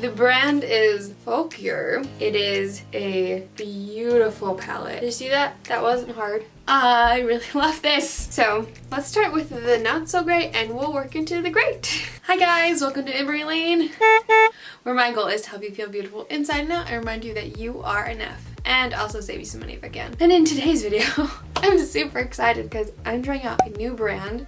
The brand is Focallure. It is a beautiful palette. Did you see that? That wasn't hard. I really love this. So let's start with the not so great and we'll work into the great. Hi guys, welcome to Emmarie Lane, where my goal is to help you feel beautiful inside and out and remind you that you are enough, and also save you some money if I can. And in today's video, I'm super excited because I'm trying out a new brand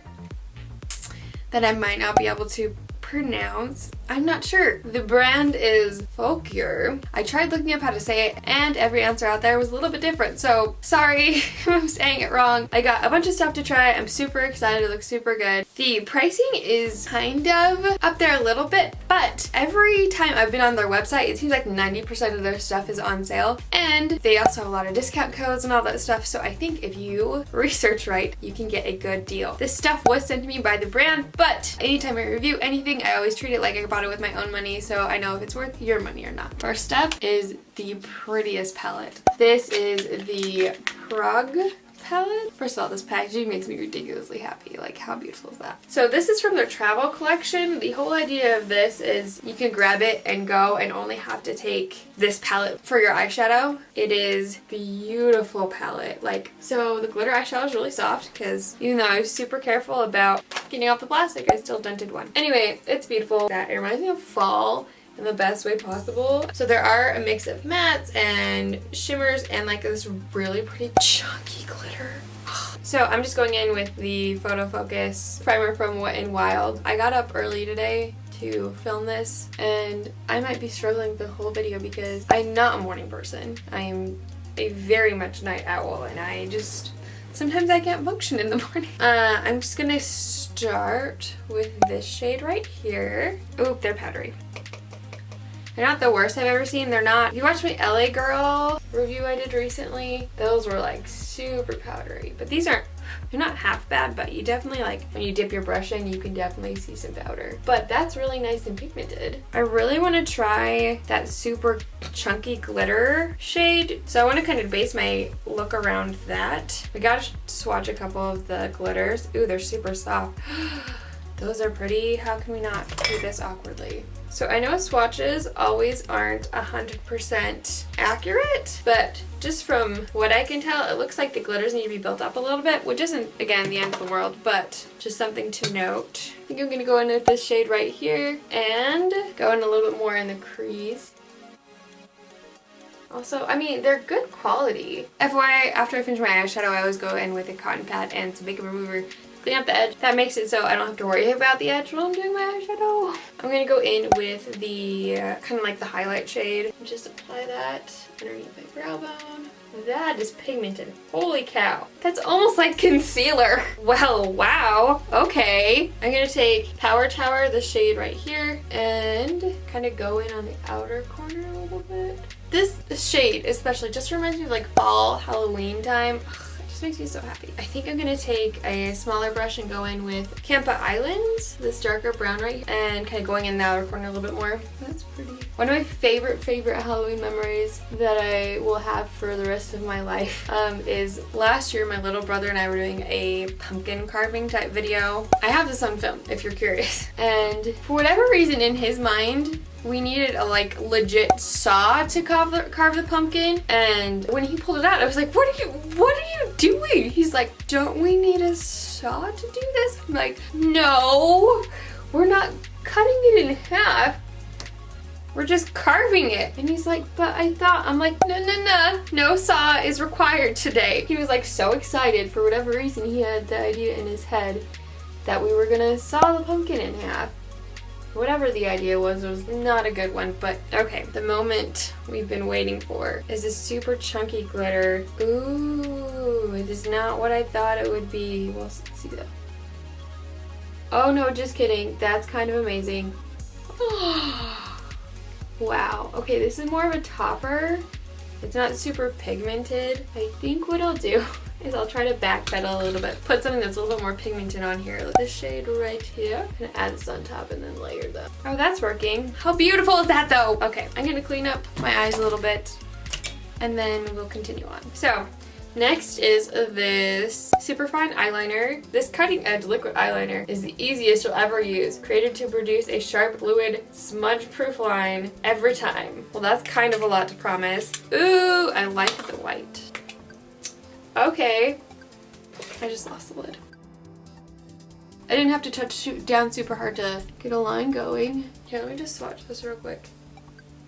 that I might not be able to pronounce. I'm not sure. The brand is Focallure. I tried looking up how to say it and every answer out there was a little bit different, so sorry if I'm saying it wrong. I got a bunch of stuff to try. I'm super excited. It looks super good. The pricing is kind of up there a little bit, but every time I've been on their website, it seems like 90% of their stuff is on sale, and they also have a lot of discount codes and all that stuff, so I think if you research right, you can get a good deal. This stuff was sent to me by the brand, but anytime I review anything, I always treat it like I bought it with my own money, so I know if it's worth your money or not. First up is the prettiest palette. This is the PRAGUE palette. First of all, this packaging makes me ridiculously happy. Like, how beautiful is that? So this is from their travel collection. The whole idea of this is you can grab it and go and only have to take this palette for your eyeshadow. It is beautiful palette. Like, so the glitter eyeshadow is really soft because even though I was super careful about getting off the plastic, I still dented one. Anyway, it's beautiful. That it reminds me of fall in the best way possible. So there are a mix of mattes and shimmers and like this really pretty chunky glitter. So I'm just going in with the Photo Focus primer from Wet n Wild. I got up early today to film this and I might be struggling the whole video because I'm not a morning person. I'm a very much night owl and I just sometimes I can't function in the morning. I'm just gonna start with this shade right here. Oop, they're powdery. They're not the worst I've ever seen. They're not. If you watched my LA Girl review I did recently, those were like super powdery. But these aren't, they're not half bad, but you definitely like, when you dip your brush in, you can definitely see some powder. But that's really nice and pigmented. I really want to try that super chunky glitter shade. So I want to kind of base my look around that. We gotta swatch a couple of the glitters. Ooh, they're super soft. Those are pretty. How can we not do this awkwardly? So I know swatches always aren't 100% accurate, but just from what I can tell, it looks like the glitters need to be built up a little bit, which isn't, again, the end of the world, but just something to note. I think I'm gonna go in with this shade right here and go in a little bit more in the crease. Also, I mean, they're good quality. FYI, after I finish my eyeshadow, I always go in with a cotton pad and some makeup remover, clean up the edge. That makes it so I don't have to worry about the edge while I'm doing my eyeshadow. I'm gonna go in with the kind of like the highlight shade and just apply that underneath my brow bone. That is pigmented. Holy cow. That's almost like concealer. Well, wow. Okay. I'm gonna take Power Tower, the shade right here, and kind of go in on the outer corner a little bit. This shade especially just reminds me of like fall, Halloween time. Makes me so happy. I think I'm gonna take a smaller brush and go in with Campa Islands, this darker brown right here, and kind of going in the outer corner a little bit more. That's pretty. One of my favorite Halloween memories that I will have for the rest of my life is last year my little brother and I were doing a pumpkin carving type video. I have this on film if you're curious. And for whatever reason in his mind, we needed a like legit saw to carve the pumpkin, and when he pulled it out I was like, what are you doing? He's like, don't we need a saw to do this? I'm like, no, we're not cutting it in half, we're just carving it. And he's like, but I thought, I'm like, no saw is required today. He was like so excited. For whatever reason he had the idea in his head that we were gonna saw the pumpkin in half. Whatever the idea was, it was not a good one, but okay. The moment we've been waiting for is this super chunky glitter. Ooh, it is not what I thought it would be. We'll see though. Oh no, just kidding. That's kind of amazing. Wow. Okay, this is more of a topper. It's not super pigmented. I think what I'll do is I'll try to backpedal a little bit. Put something that's a little bit more pigmented on here. Like this shade right here. I'm gonna add this on top and then layer them. Oh, that's working. How beautiful is that though? Okay, I'm gonna clean up my eyes a little bit and then we'll continue on. So Next is this Superfine eyeliner. This cutting edge liquid eyeliner is the easiest you'll ever use, created to produce a sharp, fluid, smudge-proof line every time. Well, that's kind of a lot to promise. Ooh, I like the white. Okay, I just lost the lid. I didn't have to touch down super hard to get a line going. Here, let me just swatch this real quick.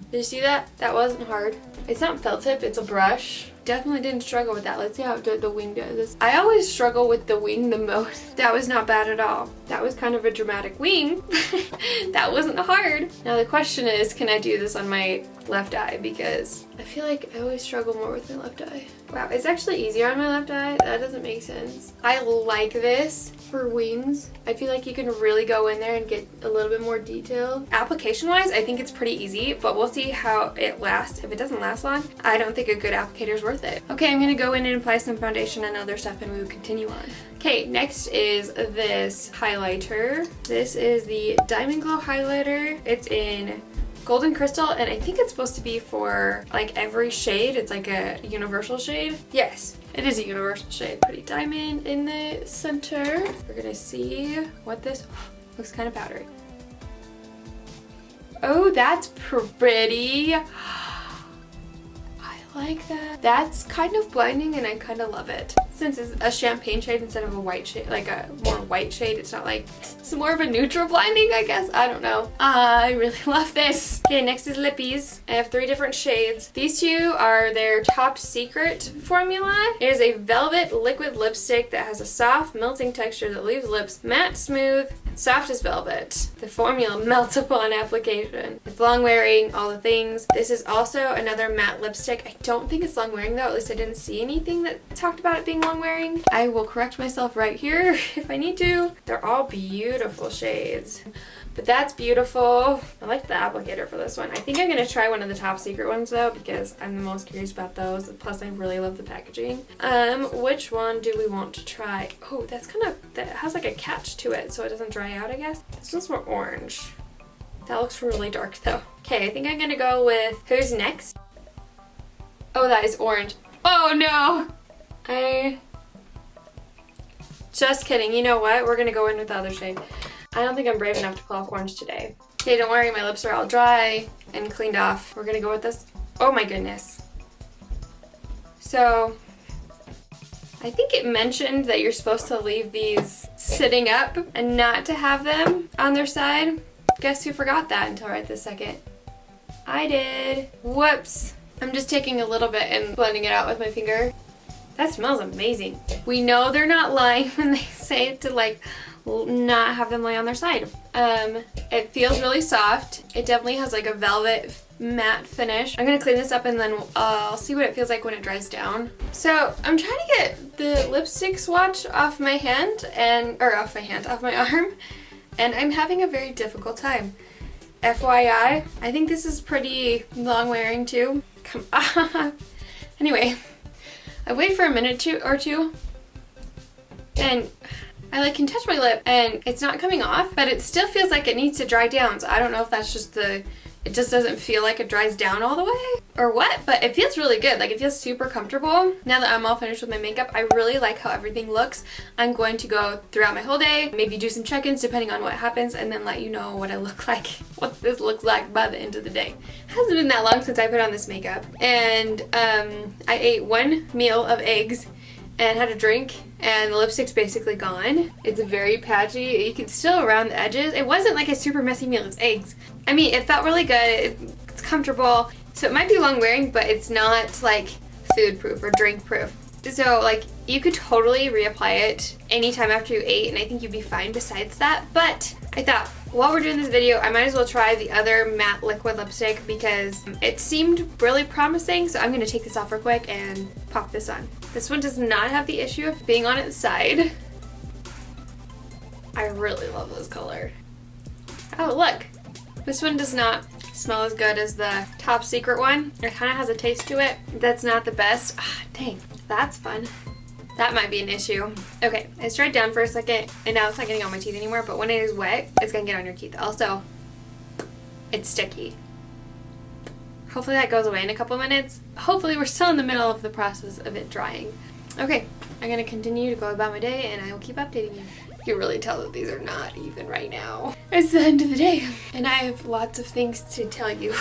Did you see that? That wasn't hard. It's not felt tip, it's a brush. Definitely didn't struggle with that. Let's see how the wing does. I always struggle with the wing the most. That was not bad at all. That was kind of a dramatic wing. That wasn't hard. Now the question is, can I do this on my left eye? Because I feel like I always struggle more with my left eye. Wow, it's actually easier on my left eye. That doesn't make sense. I like this for wings. I feel like you can really go in there and get a little bit more detail. Application wise, I think it's pretty easy, but we'll see how it lasts. If it doesn't last long, I don't think a good applicator is worth it. Okay, I'm gonna go in and apply some foundation and other stuff and we will continue on. Okay, next is this highlighter. This is the Diamond Glow highlighter. It's in Golden Crystal, and I think it's supposed to be for like every shade. It's like a universal shade. Yes, it is a universal shade. Pretty diamond in the center. We're gonna see what this looks kind of powdery. Oh, that's pretty. I like that. That's kind of blinding and I kind of love it. Since it's a champagne shade instead of a white shade, like a more white shade, it's not like, it's more of a neutral blinding, I guess. I don't know. I really love this. Okay, next is lippies. I have 3 different shades. These 2 are their top secret formula. It is a velvet liquid lipstick that has a soft melting texture that leaves lips matte, smooth, and soft as velvet. The formula melts upon application. It's long wearing, all the things. This is also another matte lipstick. I don't think it's long wearing though, at least I didn't see anything that talked about it being long wearing. I will correct myself right here if I need to. They're all beautiful shades. But that's beautiful. I like the applicator for this one. I think I'm going to try one of the top secret ones though, because I'm the most curious about those. Plus I really love the packaging. Which one do we want to try? Oh, that's kind of, that has like a catch to it so it doesn't dry out, I guess. This one's more orange. That looks really dark though. Okay, I think I'm going to go with Who's Next? Oh, that is orange. Oh no! Just kidding. You know what? We're gonna go in with the other shade. I don't think I'm brave enough to pull off orange today. Okay, don't worry. My lips are all dry and cleaned off. We're gonna go with this. Oh my goodness. So, I think it mentioned that you're supposed to leave these sitting up and not to have them on their side. Guess who forgot that until right this second? I did. Whoops. I'm just taking a little bit and blending it out with my finger. That smells amazing. We know they're not lying when they say to like not have them lay on their side. It feels really soft. It definitely has like a velvet matte finish. I'm gonna clean this up and then I'll see what it feels like when it dries down. So I'm trying to get the lipstick swatch off my hand off my arm, and I'm having a very difficult time. FYI, I think this is pretty long wearing too. Come on. Anyway, I wait for a minute or two and I like can touch my lip and it's not coming off, but it still feels like it needs to dry down. So I don't know if that's just it just doesn't feel like it dries down all the way or what, but it feels really good. Like it feels super comfortable. Now that I'm all finished with my makeup, I really like how everything looks. I'm going to go throughout my whole day, maybe do some check-ins depending on what happens, and then let you know what I look like, what this looks like by the end of the day. It hasn't been that long since I put on this makeup, and I ate 1 meal of eggs and had a drink, and the lipstick's basically gone. It's very patchy. You can still around the edges. It wasn't like a super messy meal, it's eggs. I mean, it felt really good. It's comfortable. So it might be long wearing, but it's not like food proof or drink proof. So like you could totally reapply it anytime after you ate, and I think you'd be fine besides that. But I thought while we're doing this video, I might as well try the other matte liquid lipstick because it seemed really promising. So I'm gonna take this off real quick and pop this on. This one does not have the issue of being on its side. I really love this color. Oh, look. This one does not smell as good as the top secret one. It kind of has a taste to it that's not the best. Ah, dang, that's fun. That might be an issue. Okay, it's dried down for a second and now it's not getting on my teeth anymore, but when it is wet, it's gonna get on your teeth. Also, it's sticky. Hopefully that goes away in a couple minutes. Hopefully we're still in the middle of the process of it drying. Okay, I'm gonna continue to go about my day and I will keep updating you. You can really tell that these are not even right now. It's the end of the day and I have lots of things to tell you.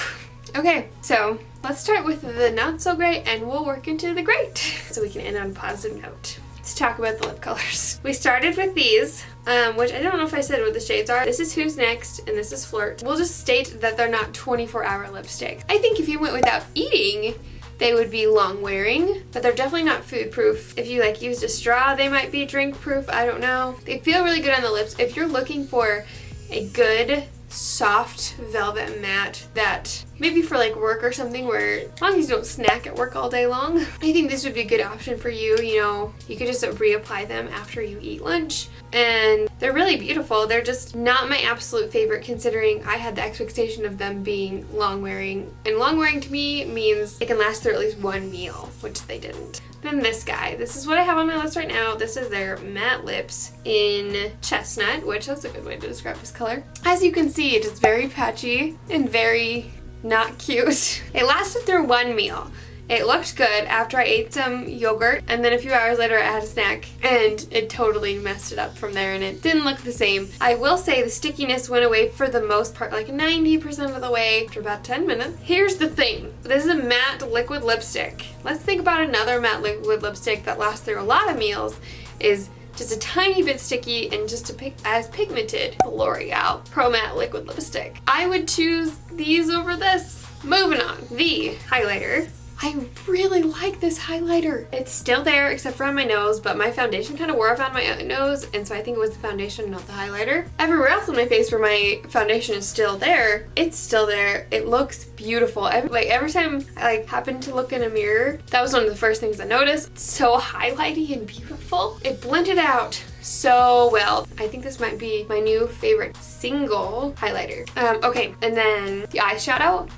Okay, so let's start with the not so great and we'll work into the great so we can end on a positive note. Let's talk about the lip colors. We started with these, which I don't know if I said what the shades are. This is Who's Next and this is Flirt. We'll just state that they're not 24-hour lipstick. I think if you went without eating, they would be long wearing, but they're definitely not food proof. If you like used a straw, they might be drink proof. I don't know. They feel really good on the lips. If you're looking for a good soft velvet matte that maybe for like work or something where as long as you don't snack at work all day long, I think this would be a good option for you. You know, you could just reapply them after you eat lunch and they're really beautiful. They're just not my absolute favorite considering I had the expectation of them being long wearing, and long wearing to me means they can last through at least one meal, which they didn't. Then this guy. This is what I have on my list right now. This is their matte lips in chestnut, which that's a good way to describe this color. As you can see, it is very patchy and very not cute. It lasted through one meal. It looked good after I ate some yogurt, and then a few hours later I had a snack and it totally messed it up from there and it didn't look the same. I will say the stickiness went away for the most part, like 90% of the way after about 10 minutes. Here's the thing. This is a matte liquid lipstick. Let's think about another matte liquid lipstick that lasts through a lot of meals, is just a tiny bit sticky and just as pigmented. The L'Oreal Pro Matte Liquid Lipstick. I would choose these over this. Moving on. The highlighter. I really like this highlighter. It's still there except for on my nose, but my foundation kind of wore off on my nose, and so I think it was the foundation, not the highlighter. Everywhere else on my face where my foundation is still there, it's still there. It looks beautiful. Every time I happen to look in a mirror, that was one of the first things I noticed. It's so highlighty and beautiful. It blended out so well. I think this might be my new favorite single highlighter. Okay, and then the eyeshadow.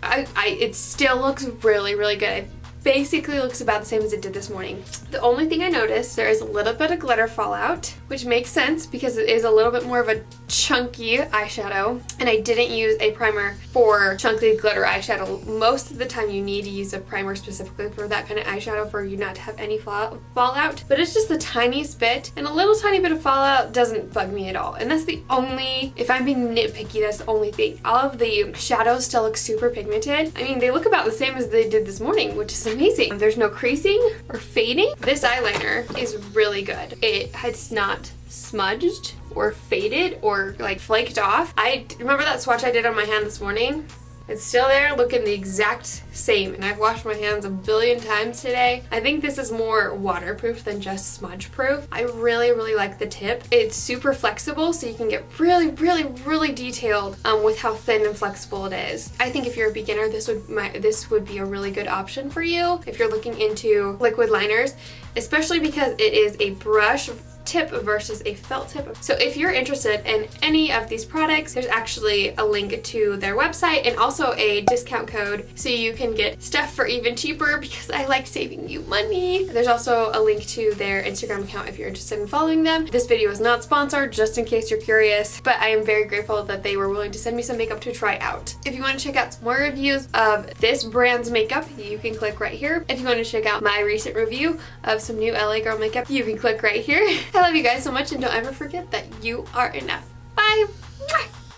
It still looks really, really good. It basically looks about the same as it did this morning. The only thing I noticed, there is a little bit of glitter fallout, which makes sense because it is a little bit more of a chunky eyeshadow, and I didn't use a primer for chunky glitter eyeshadow. Most of the time you need to use a primer specifically for that kind of eyeshadow for you not to have any fallout, but it's just the tiniest bit, and a little tiny bit of fallout doesn't bug me at all, and that's the only, if I'm being nitpicky, that's the only thing. All of the shadows still look super pigmented. I mean, they look about the same as they did this morning, which is amazing. There's no creasing or fading. This eyeliner is really good. It's not smudged or faded or like flaked off. I remember that swatch I did on my hand this morning. It's still there looking the exact same, and I've washed my hands a billion times today. I think this is more waterproof than just smudge proof. I really, really like the tip. It's super flexible, so you can get really, really, really detailed with how thin and flexible it is. I think if you're a beginner, this would be a really good option for you if you're looking into liquid liners, especially because it is a brush tip versus a felt tip. So if you're interested in any of these products, there's actually a link to their website and also a discount code so you can get stuff for even cheaper because I like saving you money. There's also a link to their Instagram account if you're interested in following them. This video is not sponsored, just in case you're curious, but I am very grateful that they were willing to send me some makeup to try out. If you want to check out some more reviews of this brand's makeup, you can click right here. If you want to check out my recent review of some new LA Girl makeup, you can click right here. I love you guys so much, and don't ever forget that you are enough. Bye!